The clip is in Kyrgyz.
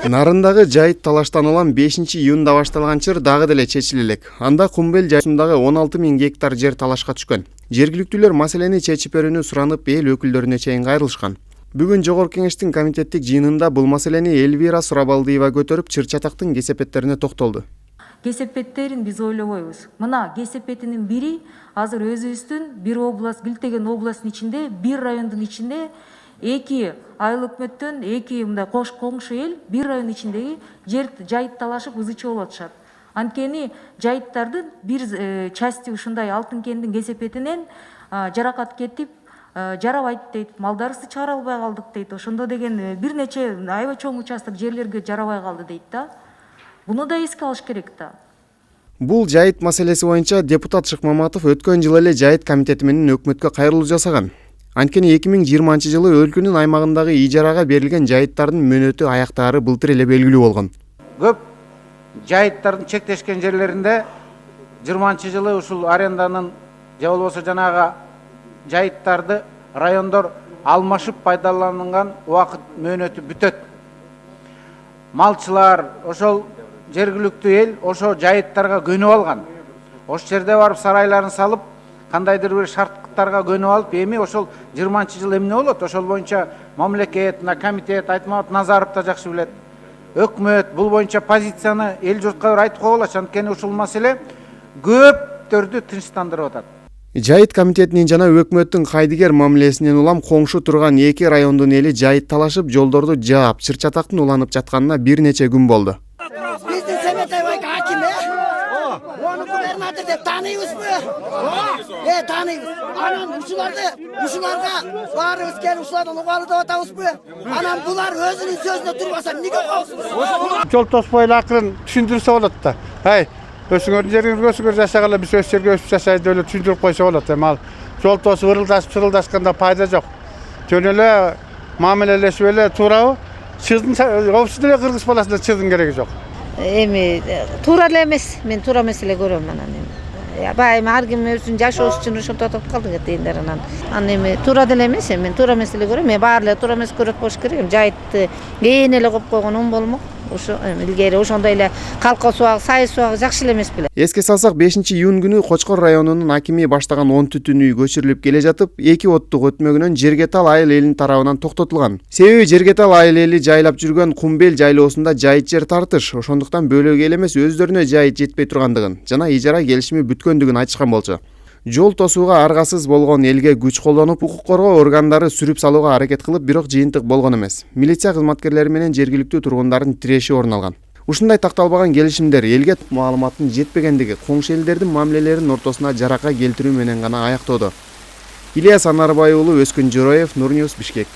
Нарындагы жайыт талаштан улам 5-июнда башталган чыр дагы деле чечиле элек. Анда Кумбел жайытындагы 16 000 гектар жер талашка түшкөн. Жергиликтүүлөр маселени чечип берүүнү суранып эл өкүлдөрүнө чейин кайрылышкан. Бүгүн Жогорку Кеңештин комитеттик жыйынында бул маселени Элвира Сурабалдиева көтөрүп чыр-чатактын кесепеттерине токтолду. Кесепеттерин биз ойлобойбуз. Мына кесепетинин бири азыр өзүбүздүн бир область, Билтеген областынын ичинде, бир райондун ичинде 2 айыл өкмөттөн 2 мындай коңшу эл бир район ичиндеги жер жайыт талашып ызычы болуп атышат. Анткени жайыттардын бир части ушундай Алтын кендин кесепетинен жаракат кетип жарабайт дейт, малдарыбызды чыгара албай калдык дейт. Ошондо деген бир нече аябай чоң участок жерлерге жарабай калды дейт да. Буну да эске алыш керек да. Бул жайыт маселеси боюнча депутат Шыкмаматов өткөн жылы эле жайыт комитети менен өкмөткө кайрылуу жасаган. Анткени 2020 жылы өлкөнүн аймагындагы ижарага берилген жайыттардын мөөнөтү аяктаары былтыр эле белгилүү болгон. Көп жайыттардын чектешкен жерлеринде 20 жылы ушул аренданын же болбосо жанагы жайыттарды райондор алмашып пайдаланган убакыт мөөнөтү бүтөт. Малчылар, ошол жергиликтүү эл ошо жайыттарга көнүп алган. Ошол жерде барып сарайларын салып, кандайдыр бир шарттарга көнүп алып, эми ошол 20 жыл эмне болот? Ошол боюнча мамлекет, комитет, Айтмамат Назаров да жакшы билет. Өкмөт бул боюнча позицияны эл журтка бир айтып коелоч, анткени ушул маселе көптөрдү тынчтандырып атат. Жайыт комитетинин жана өкмөттүн кайдыгер мамилесинен улам коңшу турган 2 райондун эли жайыт талашып, жолдорду жаап, чыр-чатактын уланып жатканына бир нече күн болду. Биздин Семетебай аким Onu gubernator деп тааныбызбы? Тааныбыз. Анан ушуларга баарыбыз келип ушулардан угалы деп атабызбы? Анан булар өзүнүн сөзүнө турбаса эмнеге коебуз? Жол тоспойлу акырын түшүндүрсө болот да. Өсүңөрдүн жериңизге өсүңөр жашагыла, биз өз жерге өсүп жашайбыз деп эле түшүндүрүп койсо болот. Эми ал жол тосуп ырылдашып чырылдашканда пайда жок. Жөн эле мамилелешип эле туурабы? Чыздын оопсуз эле кыргыз баласына чыздын кереги жок. Эми туура эле эмес, мен туура эмес эле көрөм анан эми. Эми ар ким өзүнүн жашоосу үчүн ошентип атып калды дейдер анан. Анан эми туура деле эмес, мен туура эмес эле көрөм. Мен баары эле туура эмес көрөт болуш керек. Жайытты ээн эле коюп койгон оң болмок. Ошо илгери ошондой эле калкоо субагы, сайыз субагы жакшы эле эмес беле. Эске салсак 5-июнь күнү Кочкор районунун акими баштаган 10 түтүн үй көчүрүлүп келе жатып, 2 оттук өтмөгүнөн Жергетал айыл элинин тарабынан токтотулган. Себеби Жергетал айыл эли жайлап жүргөн Кумбел жайлоосунда жайыт жер тартыш, ошондуктан бөлөөгө эле эмес өздөрүнө жайыт жетпей тургандыгын жана ижара келишими бүткөндүгүн айтышкан болчу. Жол тосууга аргасыз болгон элге күч колдонуп, укук коргоо органдары сүрүп салууга аракет кылып, бирок жыйынтык болгон эмес. Милиция кызматкерлери менен жергиликтүү тургундардын тиреши орун алган. Ушундай такталбаган келишимдер элге маалыматтын жетпегендиги, коңшу элдердин мамилелеринин ортосуна жарака келтирүү менен гана аяктоодо. Ильяс Анарбай уулу, Өскүн Жороев, Нур Ньюс, Бишкек.